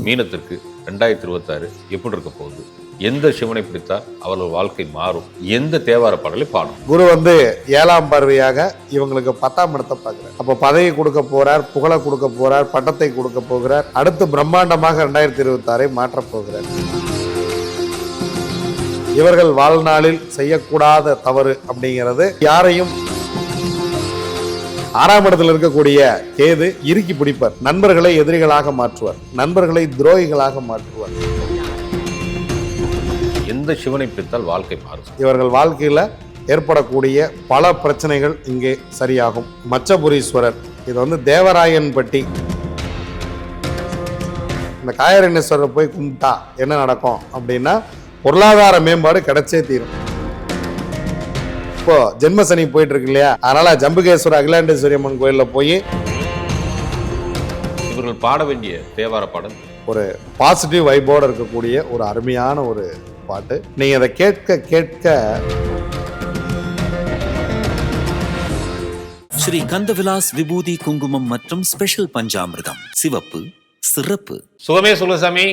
மீனத்திற்கு 2026 எப்படி இருக்க போகுது, எந்த சிவனை பிடித்தால் அவர்கள் வாழ்க்கை மாறும், எந்த தேவார பாடலை பாடும். குரு 7ஆம் பார்வையாக இவங்களுக்கு 10ஆம் இடத்தை பார்க்கிறார். அப்போ பதவி கொடுக்க போறார், புகழை கொடுக்க போறார், பட்டத்தை கொடுக்க போகிறார். அடுத்து பிரம்மாண்டமாக 2026 மாற்றப் போகிறார். இவர்கள் வாழ்நாளில் செய்யக்கூடாத தவறு அப்படிங்கிறது யாரையும் 6ஆம் இடத்தில் இருக்கக்கூடிய கேது இறுக்கி பிடிப்பார். நண்பர்களை எதிரிகளாக மாற்றுவார், நண்பர்களை துரோகிகளாக மாற்றுவார். எந்த சிவனை பிடித்தால் வாழ்க்கை மாறும். இவர்கள் வாழ்க்கையில ஏற்படக்கூடிய பல பிரச்சனைகள் இங்கே சரியாகும். மச்சபுரீஸ்வரர், இது தேவராயன் பட்டி. இந்த காயரண்யேஸ்வரர் போய் கும்பிட்டா என்ன நடக்கும் அப்படின்னா, பொருளாதார மேம்பாடு கிடைச்சே தீரும். இப்போ ஜென்மசனி போயிட்டு இருக்கு இல்லையா, அதனால ஜம்புகேஸ்வரர் அகிலாண்டேஸ்வரி அம்மன் கோயில்ல போய் இவர்கள் பாட வேண்டிய தேவார பாடல் ஒரு பாசிட்டிவ் வைபோட இருக்கக்கூடிய ஒரு அருமையான ஒரு பாட்டு. நீங்க அதை கேட்க கேட்க ஸ்ரீ கந்தவிலாஸ் விபூதி குங்குமம் மற்றும் ஸ்பெஷல் பஞ்சாமிர்தம் சிவப்பு சிறப்பு. சுகமே சொல்லுசாமி.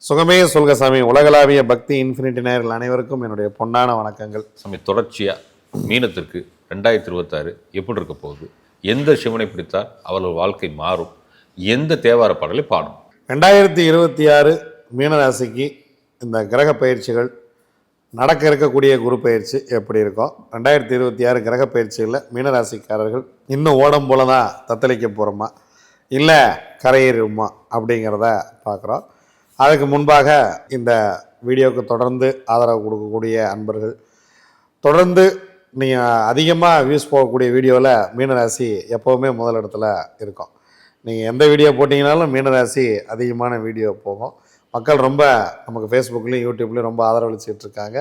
சுகமே சொல்க சாமி. உலகளாவிய பக்தி இன்ஃபினிட்டி நேயர்கள் அனைவருக்கும் என்னுடைய பொன்னான வணக்கங்கள். சாமி, தொடர்ச்சியா மீனத்திற்கு 2026 எப்படி இருக்க போகுது, எந்த சிவனை பிடித்தால் அவர்கள் வாழ்க்கை மாறும், எந்த தேவார பாடலை பாடும். 2026 மீனராசிக்கு இந்த கிரக பயிற்சிகள் நடக்க இருக்கக்கூடிய குரு பயிற்சி எப்படி இருக்கும், 2026 கிரக பயிற்சிகளில் மீனராசிக்காரர்கள் இன்னும் ஓடம் போல தான் தத்தளிக்க போகிறோமா இல்லை கரையேறுமா அப்படிங்கிறத பார்க்குறோம். அதுக்கு முன்பாக இந்த வீடியோவுக்கு தொடர்ந்து ஆதரவு கொடுக்கக்கூடிய அன்பர்கள், தொடர்ந்து நீங்கள் அதிகமாக வியூஸ் போகக்கூடிய வீடியோவில் மீனராசி எப்போவுமே முதலிடத்தில் இருக்கும். நீங்கள் எந்த வீடியோ போட்டிங்கனாலும் மீனராசி அதிகமான வீடியோ போகும். மக்கள் ரொம்ப நமக்கு ஃபேஸ்புக்லேயும் யூடியூப்லேயும் ரொம்ப ஆதரவளிச்சிட்டு இருக்காங்க.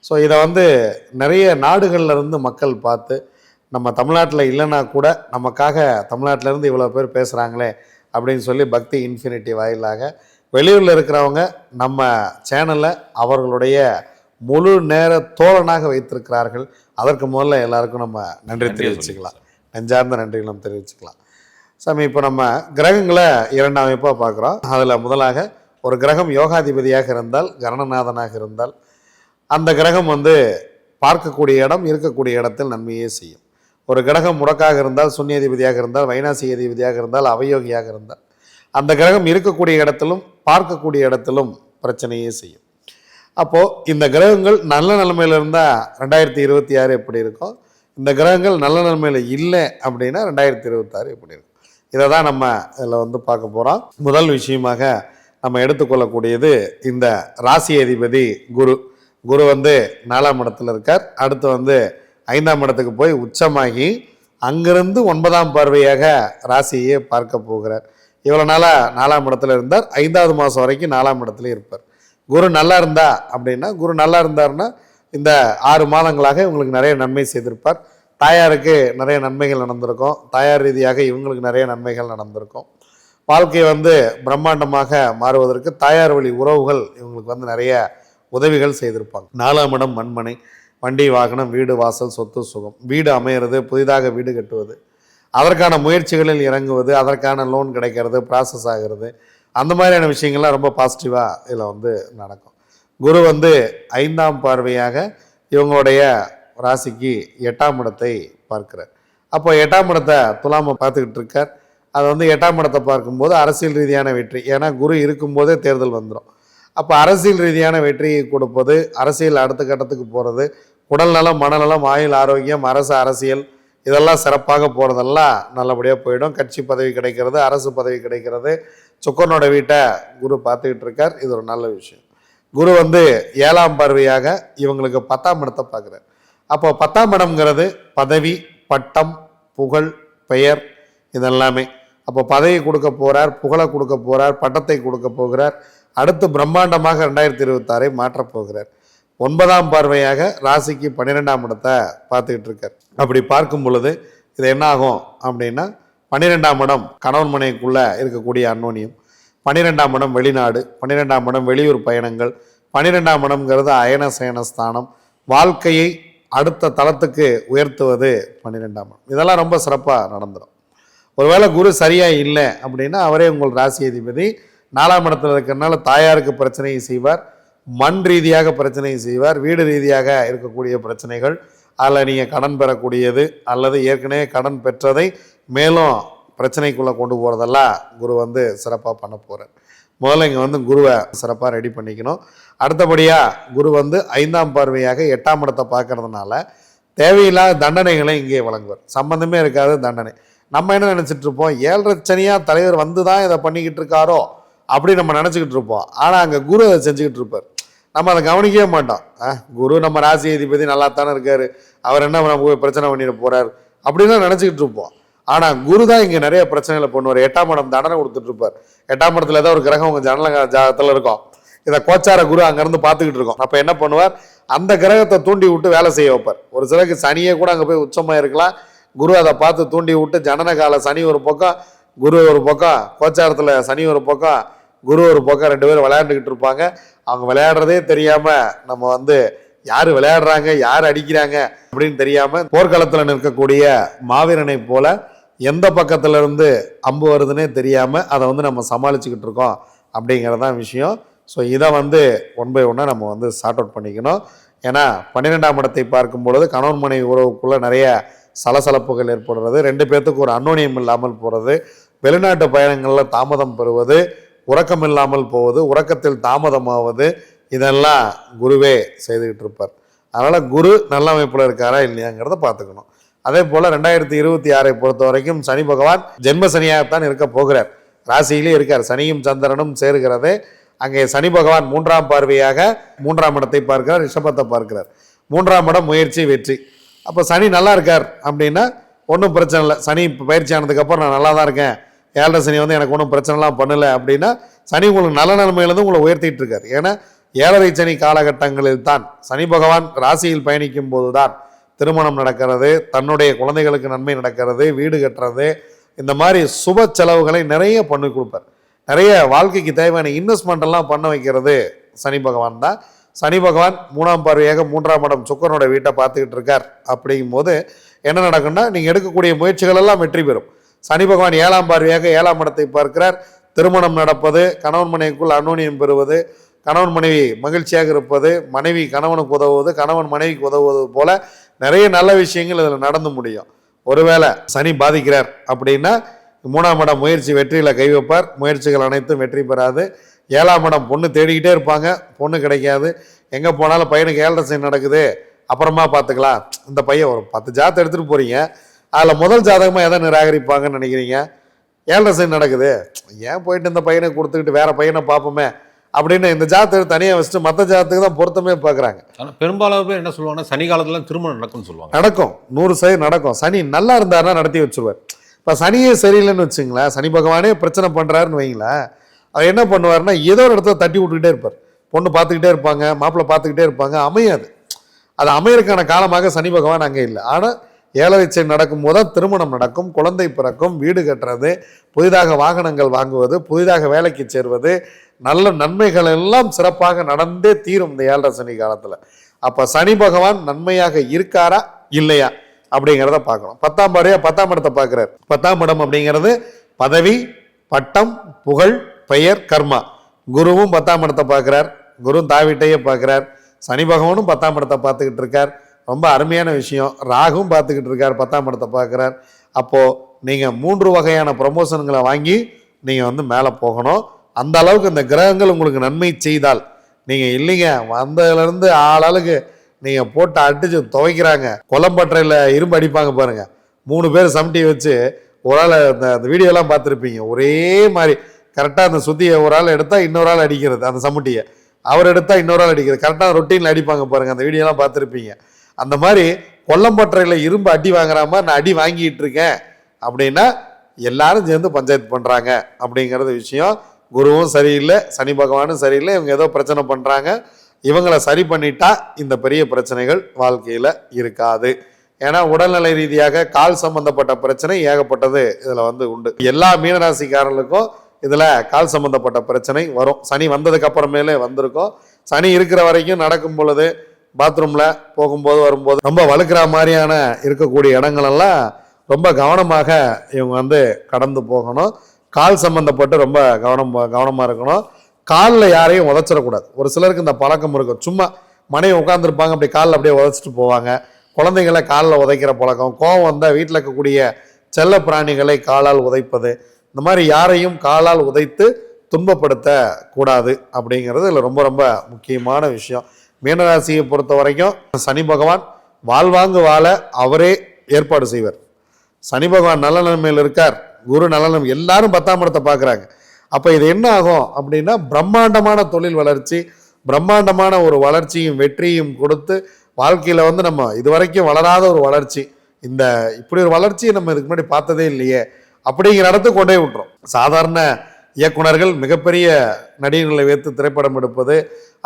ஸோ இதை நிறைய நாடுகள்லேருந்து மக்கள் பார்த்து, நம்ம தமிழ்நாட்டில் இல்லைன்னா கூட நமக்காக தமிழ்நாட்டிலேருந்து இவ்வளோ பேர் பேசுகிறாங்களே அப்படின்னு சொல்லி பக்தி இன்ஃபினிட்டி வாயிலாக வெளியூரில் இருக்கிறவங்க நம்ம சேனலை அவர்களுடைய முழு நேர தோழனாக வைத்திருக்கிறார்கள். அதற்கு முதல்ல எல்லாருக்கும் நம்ம நன்றி தெரிவிச்சுக்கலாம், நெஞ்சார்ந்த நன்றிகள் நம்ம தெரிவிச்சுக்கலாம். சாமி, இப்போ நம்ம கிரகங்களை 2 அமைப்பாக பார்க்குறோம். அதில் முதலாக ஒரு கிரகம் யோகாதிபதியாக இருந்தால், கரணநாதனாக இருந்தால், அந்த கிரகம் பார்க்கக்கூடிய இடம் இருக்கக்கூடிய இடத்தில் நன்மையே செய்யும். ஒரு கிரகம் முடக்காக இருந்தால், சுன்னியதிபதியாக இருந்தால், வைநாசி அதிபதியாக இருந்தால், அவயோகியாக இருந்தால், அந்த கிரகம் இருக்கக்கூடிய இடத்திலும் பார்க்கக்கூடிய இடத்திலும் பிரச்சனையே செய்யும். அப்போது இந்த கிரகங்கள் நல்ல நிலைமையில் இருந்தால் 2026 எப்படி இருக்கும், இந்த கிரகங்கள் நல்ல நிலைமையில் இல்லை அப்படின்னா 2026 எப்படி இருக்கும், இதை தான் நம்ம இதில் பார்க்க போகிறோம். முதல் விஷயமாக நம்ம எடுத்துக்கொள்ளக்கூடியது இந்த ராசி அதிபதி குரு. குரு 4ஆம் இடத்துல இருக்கார். அடுத்து 5ஆம் இடத்துக்கு போய் உச்சமாகி அங்கிருந்து 9ஆம் பார்வையாக ராசியை பார்க்க போகிறார். இவ்வளோ நாளாக 4ஆம் இடத்துல இருந்தார். 5வது மாதம் வரைக்கும் 4ஆம் இடத்துல இருப்பார். குரு நல்லா இருந்தா அப்படின்னா, குரு நல்லா இருந்தார்னா இந்த 6 மாதங்களாக இவங்களுக்கு நிறைய நன்மை செய்திருப்பார். தாயாருக்கு நிறைய நன்மைகள் நடந்திருக்கும். தாயார் ரீதியாக இவங்களுக்கு நிறைய நன்மைகள் நடந்திருக்கும். வாழ்க்கை பிரம்மாண்டமாக மாறுவதற்கு தாயார் வழி உறவுகள் இவங்களுக்கு நிறைய உதவிகள் செய்திருப்பாங்க. 4ஆம் இடம் மண்மனை, வண்டி வாகனம், வீடு வாசல், சொத்து சுகம், வீடு அமையிறது, புதிதாக வீடு கட்டுவது, அதற்கான முயற்சிகளில் இறங்குவது, அதற்கான லோன் கிடைக்கிறது, ப்ராசஸ் ஆகிறது, அந்த மாதிரியான விஷயங்கள்லாம் ரொம்ப பாசிட்டிவாக இதில் நடக்கும். குரு 5ஆம் பார்வையாக இவங்களுடைய ராசிக்கு 8ஆம் இடத்தை பார்க்கிறார். அப்போ 8ஆம் இடத்தை துலாமை பார்த்துக்கிட்டு இருக்கார். அது 8ஆம் இடத்தை பார்க்கும்போது அரசியல் ரீதியான வெற்றி, ஏன்னா குரு இருக்கும்போதே தேர்தல் வந்துடும். அப்போ அரசியல் ரீதியான வெற்றியை கொடுப்பது, அரசியல் அடுத்த கட்டத்துக்கு போகிறது, உடல்நலம், மனநலம், ஆயுள் ஆரோக்கியம், அரசியல் இதெல்லாம் சிறப்பாக போகிறதெல்லாம் நல்லபடியாக போயிடும். கட்சி பதவி கிடைக்கிறது, அரசு பதவி கிடைக்கிறது. சுக்கரனோட வீட்டை குரு பார்த்துக்கிட்டு இருக்கார். இது ஒரு நல்ல விஷயம். குரு 7ஆம் பார்வையாக இவங்களுக்கு 10ஆம் இடத்தை பார்க்குறார். அப்போ 10ஆம் இடம்ங்கிறது பதவி, பட்டம், புகழ், பெயர், இதெல்லாமே. அப்போ பதவி கொடுக்க போகிறார், புகழை கொடுக்க போகிறார், பட்டத்தை கொடுக்க போகிறார். அடுத்து பிரம்மாண்டமாக 2026 மாற்றப் போகிறார். 9ஆம் பார்வையாக ராசிக்கு 12ஆம் இடத்தை பார்த்துக்கிட்டு இருக்கார். அப்படி பார்க்கும் பொழுது இது என்ன ஆகும் அப்படின்னா, 12ஆம் இடம் கணவன் மனைவிக்குள்ளே இருக்கக்கூடிய அன்னோனியம், 12ஆம் இடம் வெளிநாடு, 12ஆம் இடம் வெளியூர் பயணங்கள், 12ஆம் இடம்ங்கிறது அயன சயனஸ்தானம், வாழ்க்கையை அடுத்த தளத்துக்கு உயர்த்துவது 12ஆம் இடம். இதெல்லாம் ரொம்ப சிறப்பாக நடந்துடும். ஒருவேளை குரு சரியாக இல்லை அப்படின்னா அவரே உங்கள் ராசி அதிபதி 4ஆம் இடத்துல இருக்கிறனால தாயாருக்கு பிரச்சனையை செய்வார், மண் ரீதியாக பிரச்சனையை செய்வார், வீடு ரீதியாக இருக்கக்கூடிய பிரச்சனைகள், அதில் நீங்கள் கடன் பெறக்கூடியது அல்லது ஏற்கனவே கடன் பெற்றதை மேலும் பிரச்சனைக்குள்ளே கொண்டு போகிறதெல்லாம் குரு வந்து சிறப்பாக பண்ண போகிறார். முதல்ல இங்கே வந்து குருவை சிறப்பாக ரெடி பண்ணிக்கணும். அடுத்தபடியாக குரு வந்து 5ஆம் பார்வையாக 8ஆம் இடத்தை பார்க்கறதுனால தேவையில்லாத தண்டனைகளை இங்கே வழங்குவார். சம்பந்தமே இருக்காது தண்டனை. நம்ம என்ன நினச்சிட்டு இருப்போம், 7.5 சனியாக தலைவர் வந்து தான் இதை பண்ணிக்கிட்டு இருக்காரோ அப்படி நம்ம நினச்சிக்கிட்டு இருப்போம். ஆனால் அங்கே குரு அதை செஞ்சுக்கிட்டு இருப்பார். நம்ம அதை கவனிக்கவே மாட்டோம். குரு நம்ம ராசி அதிபதி நல்லா தானே இருக்காரு, அவர் என்ன நம்ம பிரச்சனை பண்ணிட்டு போறாரு அப்படின்னு நினச்சிக்கிட்டு இருப்போம். ஆனால் குரு தான் இங்கே நிறைய பிரச்சனைகளை பண்ணுவார். 8ஆம் இடம் தண்டனை கொடுத்துட்டு இருப்பார். 8ஆம் இடத்துல ஏதோ ஒரு கிரகம் உங்கள் ஜாதகத்தில் இருக்கும், இதை கோச்சார குரு அங்கேருந்து பார்த்துக்கிட்டு இருக்கோம். அப்போ என்ன பண்ணுவார், அந்த கிரகத்தை தூண்டி விட்டு வேலை செய்ய வைப்பார். ஒரு சிலருக்கு சனியே கூட அங்கே போய் உச்சமாக இருக்கலாம், குரு அதை பார்த்து தூண்டி விட்டு ஜனன கால சனி ஒரு பக்கம், குரு ஒரு பக்கம், கோச்சாரத்தில் சனி ஒரு பக்கம், குரு ஒரு பக்கம், 2 பேரும் விளையாண்டுக்கிட்டு இருப்பாங்க. அவங்க விளையாடுறதே தெரியாமல் நம்ம வந்து யார் விளையாடுறாங்க யார் அடிக்கிறாங்க அப்படின்னு தெரியாமல் போர்க்களத்தில் நிற்கக்கூடிய மாவீரனை போல எந்த பக்கத்துல இருந்து அம்பு வருதுன்னே தெரியாமல் அதை வந்து நம்ம சமாளிச்சுக்கிட்டு இருக்கோம் அப்படிங்கிறதான் விஷயம். ஸோ இதை வந்து 1 by 1 நம்ம வந்து சார்ட் அவுட் பண்ணிக்கணும். ஏன்னா 12ஆம் இடத்தை பார்க்கும் பொழுது கணவன் மனைவி உறவுக்குள்ளே நிறைய சலசலப்புகள் ஏற்படுறது, 2 பேர்த்துக்கு ஒரு அன்னோனியம் இல்லாமல் போகிறது, வெளிநாட்டு பயணங்களில் தாமதம் பெறுவது, உறக்கம் இல்லாமல் போவது, உறக்கத்தில் தாமதமாவது, இதெல்லாம் குருவே செய்துக்கிட்டு இருப்பார். அதனால் குரு நல்ல அமைப்பில் இருக்காரா இல்லையாங்கிறத பார்த்துக்கணும். அதே போல் 2026 பொறுத்த வரைக்கும் சனி பகவான் ஜென்ம சனியாகத்தான் இருக்க போகிறார். ராசியிலே இருக்கார். சனியும் சந்திரனும் சேருகிறது. அங்கே சனி பகவான் 3ஆம் பார்வையாக 3ஆம் இடத்தை பார்க்கிறார், ரிஷபத்தை பார்க்கிறார். 3ஆம் இடம் முயற்சி வெற்றி. அப்போ சனி நல்லா இருக்கார் அப்படின்னா ஒன்றும் பிரச்சனை இல்லை. சனி பயிற்சி ஆனதுக்கப்புறம் நான் நல்லா தான் இருக்கேன், 7.5 சனி வந்து எனக்கு ஒன்றும் பிரச்சனைலாம் பண்ணலை அப்படின்னா சனி உங்களுக்கு நல்ல நிலைமையிலேருந்து உங்களை உயர்த்திட்டு இருக்கார். ஏன்னா 7.5 சனி காலகட்டங்களில் தான் சனி பகவான் ராசியில் பயணிக்கும் போது தான் திருமணம் நடக்கிறது, தன்னுடைய குழந்தைகளுக்கு நன்மை நடக்கிறது, வீடு கட்டுறது, இந்த மாதிரி சுப செலவுகளை நிறைய பண்ணி கொடுப்பார். நிறைய வாழ்க்கைக்கு தேவையான இன்வெஸ்ட்மெண்ட் எல்லாம் பண்ண வைக்கிறது சனி பகவான் தான். சனி பகவான் 3ஆம் பார்வையாக 3ஆம் இடம் சுக்கிரனோட வீட்டை பார்த்துக்கிட்டு இருக்கார். அப்படிங்கும் போது என்ன நடக்கும்னா நீங்கள் எடுக்கக்கூடிய முயற்சிகள் எல்லாம் வெற்றி பெறும். சனி பகவான் 7ஆம் பார்வையாக 7ஆம் இடத்தை பார்க்கிறார். திருமணம் நடப்பது, கணவன் மனைவிக்குள் அன்னோனியம் பெறுவது, கணவன் மனைவி மகிழ்ச்சியாக இருப்பது, மனைவி கணவனுக்கு உதவுவது, கணவன் மனைவிக்கு உதவுவது போல நிறைய நல்ல விஷயங்கள் இதில் நடந்து முடியும். ஒருவேளை சனி பாதிக்கிறார் அப்படின்னா 3ஆம் இடம் முயற்சி வெற்றியில் கை வைப்பார். முயற்சிகள் அனைத்தும் வெற்றி பெறாது. 7ஆம் இடம் பொண்ணு தேடிக்கிட்டே இருப்பாங்க, பொண்ணு கிடைக்காது. எங்கே போனாலும் பையனுக்கு 7.5 சனி நடக்குது, அப்புறமா பார்த்துக்கலாம். இந்த பையன் ஒரு 10 ஜாதகம் எடுத்துகிட்டு போகிறீங்க, அதில் முதல் ஜாதகமாக எதை நிராகரிப்பாங்கன்னு நினைக்கிறீங்க? 7.5 சனி நடக்குது, ஏன் போயிட்டு இந்த பையனை கொடுத்துக்கிட்டு வேற பையனை பார்ப்போமே அப்படின்னு இந்த ஜாதகத்தை தனியாக வச்சுட்டு மற்ற ஜாதகத்துக்கு தான் பொருத்தமே பார்க்குறாங்க. ஆனால் பெரும்பாலான பேர் என்ன சொல்லுவாங்கன்னா சனி காலத்துல திருமணம் நடக்கும்னு சொல்லுவாங்க. நடக்கும், 100% நடக்கும். சனி நல்லா இருந்தாருன்னா நடத்தி வச்சுருவார். இப்போ சனியே சரியில்லைன்னு வச்சுங்களேன், சனி பகவானே பிரச்சனை பண்ணுறாருன்னு வைங்களேன், அவர் என்ன பண்ணுவார்னா ஏதோ ஒரு இடத்துல தட்டி விட்டுக்கிட்டே இருப்பார். பொண்ணு பார்த்துக்கிட்டே இருப்பாங்க, மாப்பிள்ளை பார்த்துக்கிட்டே இருப்பாங்க, அமையாது. அது அமையறதுக்கான காலமாக சனி பகவான் அங்கே இல்லை. ஆனால் 7.5 சனி நடக்கும் போது திருமணம் நடக்கும், குழந்தை பிறக்கும், வீடு கட்டுறது, புதிதாக வாகனங்கள் வாங்குவது, புதிதாக வேலைக்கு சேர்வது, நல்ல நன்மைகள் எல்லாம் சிறப்பாக நடந்தே தீரும் இந்த 7.5 சனி காலத்தில். அப்போ சனி பகவான் நன்மையாக இருக்காரா இல்லையா அப்படிங்கிறத பார்க்கணும். 10ஆம் பார்வையா 10ஆம் இடத்தை பார்க்குறார். 10ஆம் இடம் அப்படிங்கிறது பதவி, பட்டம், புகழ், பெயர், கர்மா. குருவும் 10ஆம் இடத்தை பார்க்குறார், குரு தாவிட்டையே பார்க்குறார். சனி பகவானும் 10ஆம் இடத்தை பார்த்துக்கிட்டு இருக்கார். ரொம்ப அருமையான விஷயம். ராகுவும் பார்த்துக்கிட்டு இருக்கார், 10ஆம் இடத்தை பார்க்குறார். அப்போது நீங்கள் 3 வகையான ப்ரமோஷன்களை வாங்கி நீங்கள் வந்து மேலே போகணும். அந்த அளவுக்கு இந்த கிரகங்கள் உங்களுக்கு நன்மை செய்தால், நீங்கள் இல்லைங்க வந்ததுலேருந்து ஆளாளுக்கு நீங்கள் போட்டு அடித்து துவைக்கிறாங்க, கொல்லம்பற்றையில் இரும்பு அடிப்பாங்க பாருங்கள், 3 பேர் சமட்டி வச்சு ஒரு ஆள் அந்த வீடியோலாம் பார்த்துருப்பீங்க, ஒரே மாதிரி கரெக்டாக அந்த சுத்தியை ஒரு ஆள் எடுத்தால் இன்னொரு ஆள் அடிக்கிறது, அந்த சமட்டியை அவர் எடுத்தால் இன்னொரு ஆள் அடிக்கிறது, கரெக்டாக ரொட்டீனில் அடிப்பாங்க பாருங்கள், அந்த வீடியோலாம் பார்த்துருப்பீங்க. அந்த மாதிரி கொல்லம்பற்றையில் இரும்பு அடி வாங்குற மாதிரி நான் அடி வாங்கிட்டு இருக்கேன் அப்படின்னா எல்லாரும் சேர்ந்து பஞ்சாயத்து பண்ணுறாங்க அப்படிங்கிறது விஷயம். குருவும் சரியில்லை, சனி பகவானும் சரியில்லை, இவங்க ஏதோ பிரச்சனை பண்ணுறாங்க, இவங்களை சரி பண்ணிட்டா இந்த பெரிய பிரச்சனைகள் வாழ்க்கையில் இருக்காது. ஏன்னா உடல்நிலை ரீதியாக கால் சம்பந்தப்பட்ட பிரச்சனை ஏகப்பட்டது இதில் வந்து உண்டு. எல்லா மீனராசிக்காரர்களுக்கும் இதில் கால் சம்பந்தப்பட்ட பிரச்சனை வரும். சனி வந்ததுக்கு அப்புறமேலே வந்திருக்கும். சனி இருக்கிற வரைக்கும் நடக்கும் பொழுது பாத்ரூமில் போகும்போது வரும்போது ரொம்ப வழுக்கிற மாதிரியான இருக்கக்கூடிய இடங்களெல்லாம் ரொம்ப கவனமாக இவங்க வந்து கடந்து போகணும். கால் சம்பந்தப்பட்டு ரொம்ப கவனமாக இருக்கணும். காலில் யாரையும் உதச்சிடக்கூடாது. ஒரு சிலருக்கு இந்த பழக்கம் இருக்கும். சும்மா மனைவி உட்காந்துருப்பாங்க, அப்படி காலில் அப்படியே உதச்சிட்டு போவாங்க. குழந்தைகளை காலில் உதைக்கிற பழக்கம், கோவம் வந்தால் வீட்டில் இருக்கக்கூடிய செல்ல பிராணிகளை காலால் உதைப்பது, இந்த மாதிரி யாரையும் காலால் உதைத்து துன்பப்படுத்த கூடாது அப்படிங்கிறது இதில் ரொம்ப ரொம்ப முக்கியமான விஷயம். மீனராசியை பொறுத்த வரைக்கும் சனி பகவான் வாழ்வாங்கு வாழ அவரே ஏற்பாடு செய்வார். சனி பகவான் நல்ல நிலைமையில் இருக்கார், குரு நல்ல நிலைமை, எல்லாரும் 10ஆம் இடத்தை பார்க்குறாங்க. அப்போ இது என்ன ஆகும் அப்படின்னா பிரம்மாண்டமான தொழில் வளர்ச்சி, பிரம்மாண்டமான ஒரு வளர்ச்சியும் வெற்றியும் கொடுத்து வாழ்க்கையில் வந்து நம்ம இதுவரைக்கும் வளராத ஒரு வளர்ச்சி, இந்த இப்படி ஒரு வளர்ச்சியை நம்ம இதுக்கு முன்னாடி பார்த்ததே இல்லையே அப்படிங்கிற இடத்துக்கு கொண்டே விட்டுரும். சாதாரண இயக்குனர்கள் மிகப்பெரிய நடிகர்களை வைத்து திரைப்படம் எடுப்பது,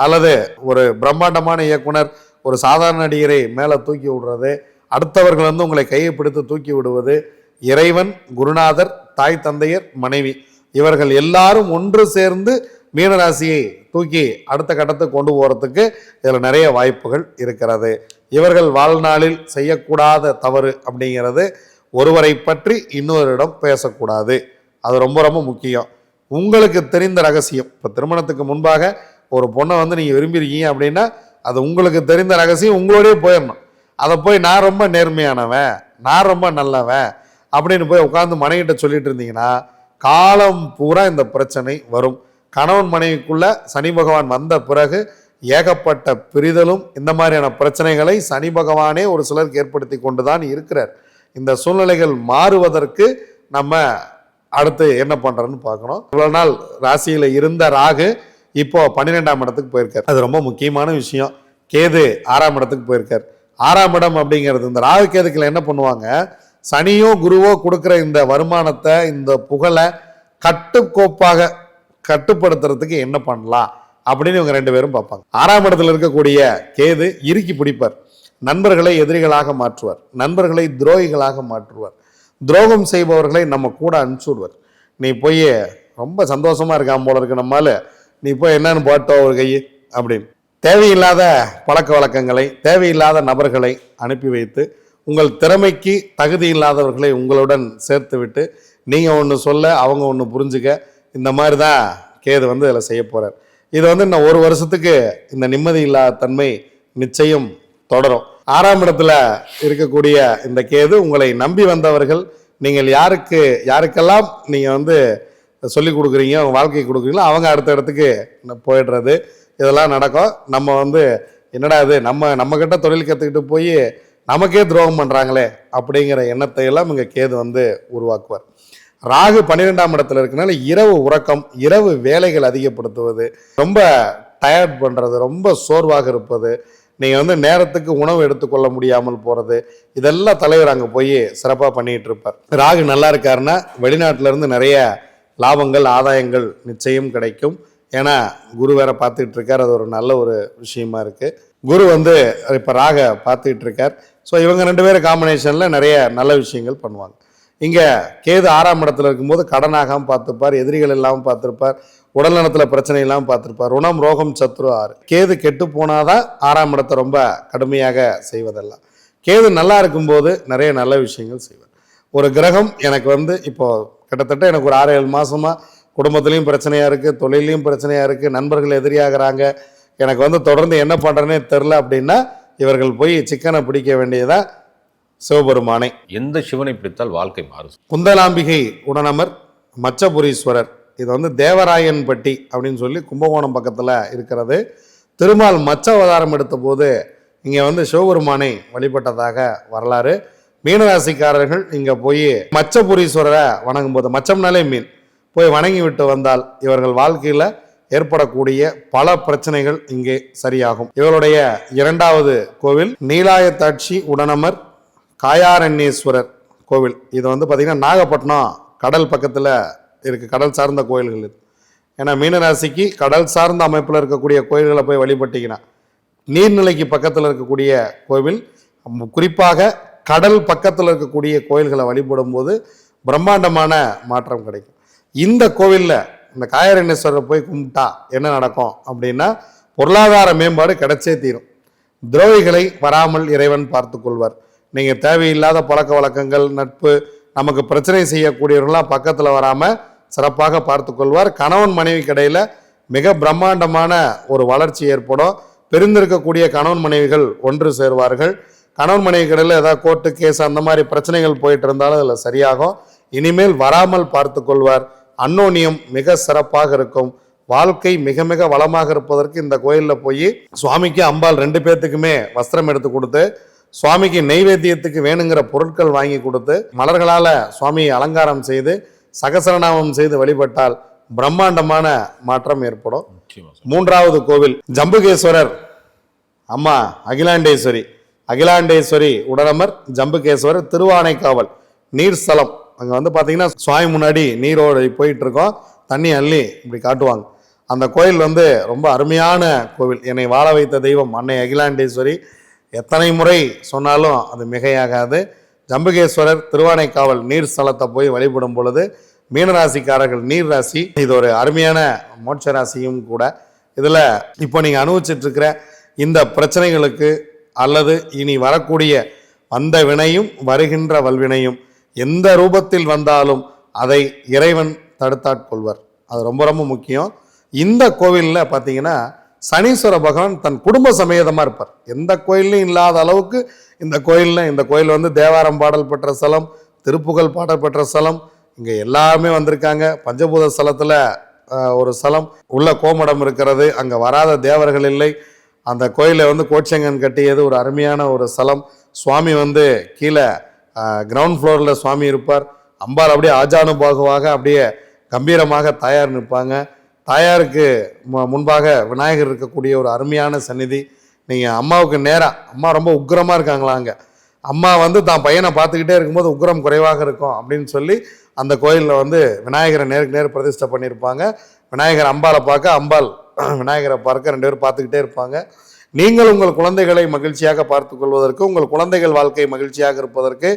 அல்லது ஒரு பிரம்மாண்டமான இயக்குனர் ஒரு சாதாரண நடிகரை மேலே தூக்கி விடுறது, அடுத்தவர்கள் வந்து உங்களை கையை பிடித்து தூக்கி விடுவது, இறைவன், குருநாதர், தாய் தந்தையர், மனைவி, இவர்கள் எல்லாரும் ஒன்று சேர்ந்து மீனராசியை தூக்கி அடுத்த கட்டத்துக்கு கொண்டு போகிறதுக்கு இதில் நிறைய வாய்ப்புகள் இருக்கிறது. இவர்கள் வாழ்நாளில் செய்யக்கூடாத தவறு அப்படிங்கிறது ஒருவரை பற்றி இன்னொருடம் பேசக்கூடாது. அது ரொம்ப ரொம்ப முக்கியம். உங்களுக்கு தெரிந்த ரகசியம், இப்போ திருமணத்துக்கு முன்பாக ஒரு பொண்ணை வந்து நீங்கள் விரும்பியிருக்கீங்க அப்படின்னா அது உங்களுக்கு தெரிந்த ரகசியம் உங்களோடய போயிடணும். அதை போய் நான் ரொம்ப நேர்மையானவன், நான் ரொம்ப நல்லவன் அப்படின்னு போய் உட்காந்து மனைவிட்ட சொல்லிட்டு இருந்தீங்கன்னா காலம் பூரா இந்த பிரச்சனை வரும். கணவன் மனைவிக்குள்ள சனி பகவான் வந்த பிறகு ஏகப்பட்ட பிரிதலும் இந்த மாதிரியான பிரச்சனைகளை சனி பகவானே ஒரு சிலருக்கு ஏற்படுத்தி கொண்டு தான் இருக்கிறார். இந்த சூழ்நிலைகள் மாறுவதற்கு நம்ம அடுத்து என்ன பண்றோம்னு பார்க்கணும். இவ்வளவு நாள் ராசியில இருந்த ராகு இப்போ 12ஆம் இடத்துக்கு போயிருக்கார். அது ரொம்ப முக்கியமான விஷயம். கேது 6ஆம் இடத்துக்கு போயிருக்கார். 6ஆம் இடம் அப்படிங்கிறது இந்த ராகு கேதுக்கள் என்ன பண்ணுவாங்க, சனியோ குருவோ கொடுக்குற இந்த வருமானத்தை, இந்த புகழை கட்டுக்கோப்பாக கட்டுப்படுத்துறதுக்கு என்ன பண்ணலாம் அப்படின்னு இவங்க 2 பேரும் பார்ப்பாங்க. 6ஆம் இடத்துல இருக்கக்கூடிய கேது இறுக்கி பிடிப்பார், நண்பர்களை எதிரிகளாக மாற்றுவார், நண்பர்களை துரோகிகளாக மாற்றுவார், துரோகம் செய்பவர்களை நம்ம கூட அனுப்பிச்சுடுவார். நீ போய் ரொம்ப சந்தோஷமா இருக்கான் போல இருக்கு நம்மால, நீ போய் என்னன்னு போட்டோ ஒரு கை அப்படின்னு தேவையில்லாத பழக்க வழக்கங்களை, தேவையில்லாத நபர்களை அனுப்பி வைத்து உங்கள் திறமைக்கு தகுதி இல்லாதவர்களை உங்களுடன் சேர்த்து விட்டு நீங்கள் ஒன்று சொல்ல அவங்க ஒன்று புரிஞ்சுக்க, இந்த மாதிரி தான் கேது வந்து இதில் செய்ய போகிறார். இது வந்து இன்னும் 1 வருஷத்துக்கு இந்த நிம்மதி இல்லாத தன்மை நிச்சயம் தொடரும். 6ஆம் இடத்துல இருக்கக்கூடிய இந்த கேது உங்களை நம்பி வந்தவர்கள், நீங்கள் யாருக்கெல்லாம் நீங்கள் வந்து சொல்லி கொடுக்குறீங்க, அவங்க வாழ்க்கை கொடுக்குறீங்களோ அவங்க அடுத்த இடத்துக்கு போயிடுறது, இதெல்லாம் நடக்கும். நம்ம வந்து என்னடா இது நம்ம கிட்ட தொழில் கற்றுக்கிட்டு போய் நமக்கே துரோகம் பண்ணுறாங்களே அப்படிங்கிற எண்ணத்தை எல்லாம் இங்கே கேது வந்து உருவாக்குவார். ராகு 12ஆம் இடத்துல இருக்கனால இரவு உறக்கம், இரவு வேலைகள் அதிகப்படுத்துவது, ரொம்ப டயர்ட் பண்ணுறது, ரொம்ப சோர்வாக இருப்பது, நீங்கள் வந்து நேரத்துக்கு உணவு எடுத்துக்கொள்ள முடியாமல் போகிறது, இதெல்லாம் தலைவர் அங்கே போய் சிறப்பாக பண்ணிகிட்டு இருப்பார். ராகு நல்லா இருக்காருன்னா வெளிநாட்டிலேருந்து நிறைய லாபங்கள், ஆதாயங்கள் நிச்சயம் கிடைக்கும். ஏன்னா குரு வேற பார்த்துக்கிட்டு இருக்கார், அது ஒரு நல்ல ஒரு விஷயமா இருக்குது. குரு வந்து இப்போ ராக பார்த்துக்கிட்டு இருக்கார். ஸோ இவங்க 2 பேரும் காம்பினேஷனில் நிறைய நல்ல விஷயங்கள் பண்ணுவாங்க. இங்கே கேது 6ஆம் இடத்துல இருக்கும்போது கடனாகாமல் பார்த்துப்பார், எதிரிகள் இல்லாமல் பார்த்துருப்பார், உடல் நலத்தில் பிரச்சனை இல்லாமல் பார்த்துருப்பார். ருணம், ரோகம், சத்ரு 6. கேது கெட்டு போனாதான் 6ஆம் இடத்தை ரொம்ப கடுமையாக செய்வதெல்லாம். கேது நல்லா இருக்கும்போது நிறைய நல்ல விஷயங்கள் செய்வார். ஒரு கிரகம் எனக்கு வந்து இப்போ கிட்டத்தட்ட எனக்கு ஒரு 6-7 மாதமாக குடும்பத்துலேயும் பிரச்சனையாக இருக்குது, தொழிலையும் பிரச்சனையாக இருக்குது, நண்பர்கள் எதிரியாகிறாங்க, எனக்கு வந்து தொடர்ந்து என்ன பண்ணுறேன்னே தெரில அப்படின்னா இவர்கள் போய் சிக்கனை பிடிக்க வேண்டியதா சிவபெருமானை. எந்த சிவனை பிடித்தால் வாழ்க்கை மாறும்? குந்தலாம்பிகை உடனமர், மச்சபுரீஸ்வரர், இது வந்து தேவராயன்பட்டி அப்படின்னு சொல்லி கும்பகோணம் பக்கத்தில் இருக்கிறது. திருமால் மச்ச அவதாரம் எடுத்த போது இங்கே வந்து சிவபெருமானை வழிபட்டதாக வரலாறு. மீனராசிக்காரர்கள் இங்கே போய் மச்சபுரீஸ்வரரை வணங்கும் போது, மச்சம்னாலே மீன், போய் வணங்கி விட்டு வந்தால் இவர்கள் வாழ்க்கையில் ஏற்படக்கூடிய பல பிரச்சனைகள் இங்கே சரியாகும். இவருடைய 2வது கோவில் நீலாயத்தாட்சி உடனமர் காயாரண்யேஸ்வரர் கோவில். இது வந்து பார்த்திங்கன்னா நாகப்பட்டினம் கடல் பக்கத்தில் இருக்குது, கடல் சார்ந்த கோயில்கள் இது. ஏன்னா மீனராசிக்கு கடல் சார்ந்த அமைப்பில் இருக்கக்கூடிய கோயில்களை போய் வழிபட்டிங்கன்னா, நீர்நிலைக்கு பக்கத்தில் இருக்கக்கூடிய கோவில், குறிப்பாக கடல் பக்கத்தில் இருக்கக்கூடிய கோயில்களை வழிபடும் போது பிரம்மாண்டமான மாற்றம் கிடைக்கும். இந்த கோவிலில் இந்த காயாரண்யேஸ்வரர் போய் கும்பிட்டா என்ன நடக்கும் அப்படின்னா பொருளாதார மேம்பாடு கிடைச்சே தீரும். துரோகிகளை வராமல் இறைவன் பார்த்து கொள்வார். நீங்கள் தேவையில்லாத பழக்க வழக்கங்கள், நட்பு, நமக்கு பிரச்சனை செய்யக்கூடியவர்களாம் பக்கத்தில் வராமல் சிறப்பாக பார்த்து கொள்வார். கணவன் மனைவிக்கு இடையில மிக பிரம்மாண்டமான ஒரு வளர்ச்சி ஏற்படும். பிரிந்திருக்கக்கூடிய கணவன் மனைவிகள் ஒன்று சேருவார்கள். கணவன் மனைவிக்கு இடையில ஏதாவது கோர்ட்டு கேஸ் அந்த மாதிரி பிரச்சனைகள் போயிட்டு இருந்தாலும் அதில் சரியாகும். இனிமேல் வராமல் பார்த்து கொள்வார். அன்னோனியம் மிக சிறப்பாக இருக்கும். வாழ்க்கை மிக மிக வளமாக இருப்பதற்கு இந்த கோயிலில் போய் சுவாமிக்கு அம்பாள் 2 பேர்த்துக்குமே வஸ்திரம் எடுத்து கொடுத்து, சுவாமிக்கு நெய்வேத்தியத்துக்கு வேணுங்கிற பொருட்கள் வாங்கி கொடுத்து, மலர்களால் சுவாமியை அலங்காரம் செய்து சகசரநாமம் செய்து வழிபட்டால் பிரம்மாண்டமான மாற்றம் ஏற்படும். 3வது கோவில் ஜம்புகேஸ்வரர் அம்மா அகிலாண்டேஸ்வரி. அகிலாண்டேஸ்வரி உடனமர் ஜம்புகேஸ்வரர் திருவானைக்காவல் நீர்ஸ்தலம். அங்கே வந்து பார்த்தீங்கன்னா சுவாமி முன்னாடி நீரோடு போயிட்டு இருக்கோம், தண்ணி அள்ளி இப்படி காட்டுவாங்க. அந்த கோயில் வந்து ரொம்ப அருமையான கோவில். என்னை வாழ வைத்த தெய்வம் அன்னை அகிலாண்டேஸ்வரி. எத்தனை முறை சொன்னாலும் அது மிகையாகாது. ஜம்புகேஸ்வரர் திருவானைக்காவல் நீர் ஸ்தலத்தை போய் வழிபடும் பொழுது மீனராசிக்காரர்கள் நீர் ராசி, இது ஒரு அருமையான மோட்ச ராசியும் கூட. இதில் இப்போ நீங்கள் அனுபவிச்சுட்டு இருக்கிற இந்த பிரச்சனைகளுக்கு அல்லது இனி வரக்கூடிய வந்த வினையும் வருகின்ற வல்வினையும் எந்த ரூபத்தில் வந்தாலும் அதை இறைவன் தடுத்தாட்கொள்வர். அது ரொம்ப ரொம்ப முக்கியம். இந்த கோவிலில் பார்த்தீங்கன்னா சனீஸ்வர பகவான் தன் குடும்ப சமேதமாக இருப்பார். எந்த கோயிலையும் இல்லாத அளவுக்கு இந்த கோயில் வந்து தேவாரம் பாடல் பெற்ற ஸ்தலம், திருப்புகழ் பாடல் பெற்ற ஸ்தலம். இங்கே எல்லாருமே வந்திருக்காங்க. பஞ்சபூத ஸ்தலத்தில் ஒரு ஸ்தலம் உள்ள கோமடம் இருக்கிறது. அங்கே வராத தேவர்கள் இல்லை. அந்த கோயிலை வந்து கோச்சங்கன் கட்டியது ஒரு அருமையான ஒரு ஸ்தலம். சுவாமி வந்து கீழே கிரவுண்ட் ஃப்ளோரில் சுவாமி இருப்பார். அம்பாள் அப்படியே ஆஜானுபாகுவாக அப்படியே கம்பீரமாக தாயார் நிற்பாங்க. தாயாருக்கு முன்பாக விநாயகர் இருக்கக்கூடிய ஒரு அருமையான சந்நிதி. நீங்கள் அம்மாவுக்கு நேராக, அம்மா ரொம்ப உக்கிரமாக இருக்காங்களா அங்கே. அம்மா வந்து தான் பையனை பார்த்துக்கிட்டே இருக்கும்போது உக்கிரம் குறைவாக இருக்கும் அப்படின்னு சொல்லி அந்த கோயிலில் வந்து விநாயகரை நேருக்கு நேர் பிரதிஷ்டை பண்ணியிருப்பாங்க. விநாயகர் அம்பாளை பார்க்க, அம்பாள் விநாயகரை பார்க்க 2 பேரும் பார்த்துக்கிட்டே இருப்பாங்க. நீங்கள் உங்கள் குழந்தைகளை மகிழ்ச்சியாக பார்த்து கொள்வதற்கு, உங்கள் குழந்தைகள் வாழ்க்கை மகிழ்ச்சியாக இருப்பதற்கு,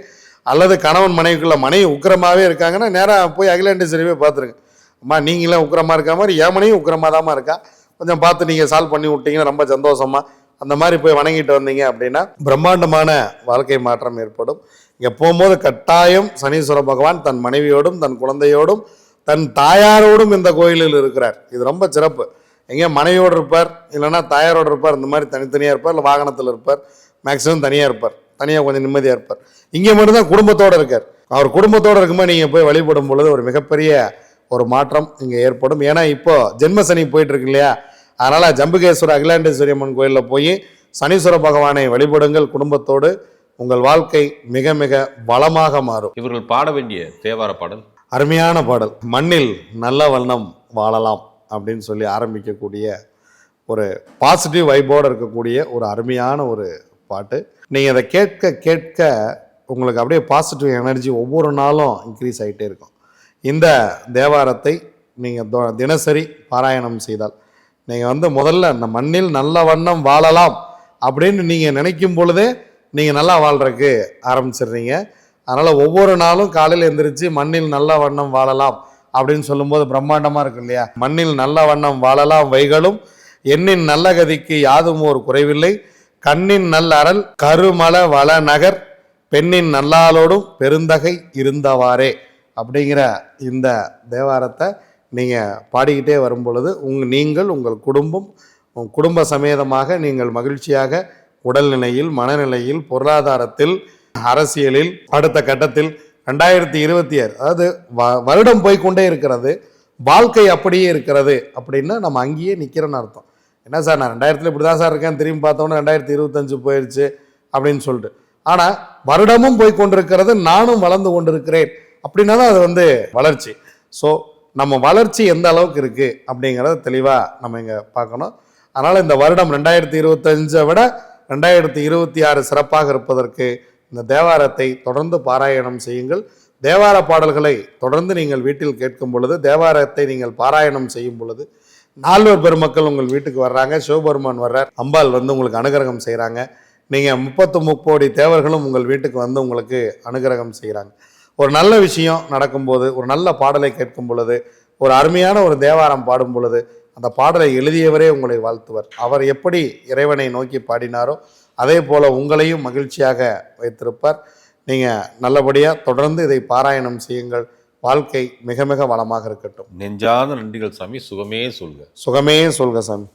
அல்லது கணவன் மனைவிக்குள்ள மனைவி உக்கிரமாகவே இருக்காங்கன்னா நேராக போய் அகிலாண்டேஸ்வரியே பார்த்துருங்க. அம்மா நீங்களாம் உக்கிரமாக இருக்க மாதிரி என் மனைவி உக்கிரமாக தாம்மா இருக்கா, கொஞ்சம் பார்த்து நீங்கள் சால்வ் பண்ணி விட்டீங்கன்னா ரொம்ப சந்தோஷமா, அந்த மாதிரி போய் வணங்கிட்டு வந்தீங்க அப்படின்னா பிரம்மாண்டமான வாழ்க்கை மாற்றம் ஏற்படும். இங்கே போகும்போது கட்டாயம் சனீஸ்வர பகவான் தன் மனைவியோடும் தன் குழந்தையோடும் தன் தாயாரோடும் இந்த கோயிலில் இருக்கிறார். இது ரொம்ப சிறப்பு. எங்கேயா மனைவியோடு இருப்பார், இல்லைன்னா தாயாரோடு இருப்பார், இந்த மாதிரி தனித்தனியாக இருப்பார், இல்லை வாகனத்தில் இருப்பார், மேக்ஸிமம் தனியாக இருப்பார், தனியாக கொஞ்சம் நிம்மதியாக இருப்பார். இங்கே மட்டும்தான் குடும்பத்தோடு இருக்கார். அவர் குடும்பத்தோடு இருக்கும்போது நீங்கள் போய் வழிபடும் பொழுது ஒரு மிகப்பெரிய ஒரு மாற்றம் இங்கே ஏற்படும். ஏன்னா இப்போ ஜென்மசனி போயிட்டு இருக்கு இல்லையா, அதனால் ஜம்புகேஸ்வரர் அகிலாண்டேஸ்வரி அம்மன் கோயிலில் போய் சனீஸ்வர பகவானை வழிபடுங்கள். குடும்பத்தோடு உங்கள் வாழ்க்கை மிக மிக வளமாக மாறும். இவர்கள் பாட வேண்டிய தேவார பாடல் அருமையான பாடல், மண்ணில் நல்ல வண்ணம் வாழலாம் அப்படின்னு சொல்லி ஆரம்பிக்கக்கூடிய ஒரு பாசிட்டிவ் வைப்போடு இருக்கக்கூடிய ஒரு அருமையான ஒரு பாட்டு. நீங்கள் அதை கேட்க கேட்க உங்களுக்கு அப்படியே பாசிட்டிவ் எனர்ஜி ஒவ்வொரு நாளும் இன்க்ரீஸ் ஆகிட்டே இருக்கும். இந்த தேவாரத்தை நீங்கள் தினசரி பாராயணம் செய்தால், நீங்கள் வந்து முதல்ல இந்த மண்ணில் நல்ல வண்ணம் வாழலாம் அப்படின்னு நீங்கள் நினைக்கும் பொழுதே நீங்கள் நல்லா வாழ்கிறதுக்கு ஆரம்பிச்சிடுறீங்க. அதனால் ஒவ்வொரு நாளும் காலையில் எழுந்திரிச்சு மண்ணில் நல்ல வண்ணம் வாழலாம் அப்படின்னு சொல்லும்போது பிரம்மாண்டமாக இருக்கு இல்லையா. மண்ணில் நல்ல வண்ணம் வாழலாம் வைகளும், எண்ணின் நல்ல கதிக்கு யாதும் ஒரு குறைவில்லை, கண்ணின் நல்ல அரண் கருமல வள நகர், பெண்ணின் நல்லாளோடும் பெருந்தகை இருந்தவாறே அப்படிங்கிற இந்த தேவாரத்தை நீங்கள் பாடிக்கிட்டே வரும் பொழுது நீங்கள் உங்கள் குடும்ப சமேதமாக நீங்கள் மகிழ்ச்சியாக உடல்நிலையில், மனநிலையில், பொருளாதாரத்தில், அரசியலில் அடுத்த கட்டத்தில் 2026, அதாவது வருடம் போய்கொண்டே இருக்கிறது, வாழ்க்கை அப்படியே இருக்கிறது அப்படின்னா நம்ம அங்கேயே நிற்கிறோன்னு அர்த்தம். என்ன சார் நான் 2000 இப்படி தான் சார் இருக்கேன், திரும்பி பார்த்தோன்னா 2025 போயிடுச்சு அப்படின்னு சொல்லிட்டு. ஆனால் வருடமும் போய் கொண்டிருக்கிறது, நானும் வளர்ந்து கொண்டிருக்கிறேன் அப்படின்னா தான் அது வந்து வளர்ச்சி. ஸோ நம்ம வளர்ச்சி எந்த அளவுக்கு இருக்குது அப்படிங்கிறத தெளிவாக நம்ம இங்கே பார்க்கணும். அதனால் இந்த வருடம் 2025 விட 2026 சிறப்பாக இருப்பதற்கு இந்த தேவாரத்தை தொடர்ந்து பாராயணம் செய்யுங்கள். தேவார பாடல்களை தொடர்ந்து நீங்கள் வீட்டில் கேட்கும் பொழுது, தேவாரத்தை நீங்கள் பாராயணம் செய்யும் பொழுது நால்வர் பெருமக்கள் உங்கள் வீட்டுக்கு வர்றாங்க, சிவபெருமான் வர்றார், அம்பாள் வந்து உங்களுக்கு அனுகிரகம் செய்கிறாங்க. நீங்கள் 33 கோடி தேவர்களும் உங்கள் வீட்டுக்கு வந்து உங்களுக்கு அனுகிரகம் செய்கிறாங்க. ஒரு நல்ல விஷயம் நடக்கும்போது, ஒரு நல்ல பாடலை கேட்கும் பொழுது, ஒரு அருமையான ஒரு தேவாரம் பாடும் பொழுது அந்த பாடலை எழுதியவரே உங்களை வாழ்த்துவர். அவர் எப்படி இறைவனை நோக்கி பாடினாரோ அதே போல் உங்களையும் மகிழ்ச்சியாக வைத்திருப்பார். நீங்கள் நல்லபடியாக தொடர்ந்து இதை பாராயணம் செய்யுங்கள். வாழ்க்கை மிக மிக வளமாக இருக்கட்டும். நெஞ்சார்ந்த நன்றிகள் சாமி. சுகமே சொல்க. சுகமே சொல்க சாமி.